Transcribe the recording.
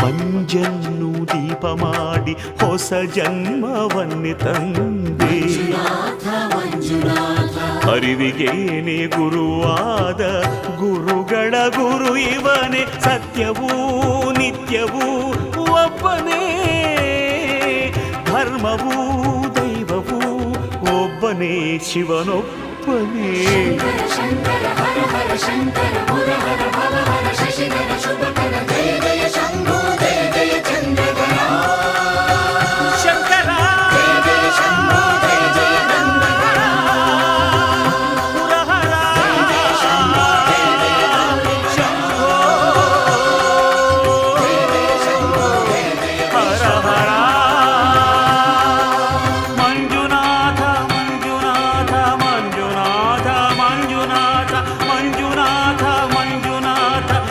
ಮಂಜನ್ನು ದೀಪ ಮಾಡಿ ಹೊಸ ಜನ್ಮವನ್ನೇ ತಂದೆ. ಅರಿವಿಗೇನೆ ಗುರುವಾದ ಗುರುಗಳ ಗುರು ಇವನೇ, ಸತ್ಯವೂ ನಿತ್ಯವೂ ಒಬ್ಬನೇ, ಧರ್ಮವೂ ದೈವವೂ ಒಬ್ಬನೇ, ಶಿವನೊಬ್ಬನೇ. ಶಂಕರ ಹರ ಹರ ಶಂಕರ ಮುರ ಹರ ಭವ ಹರ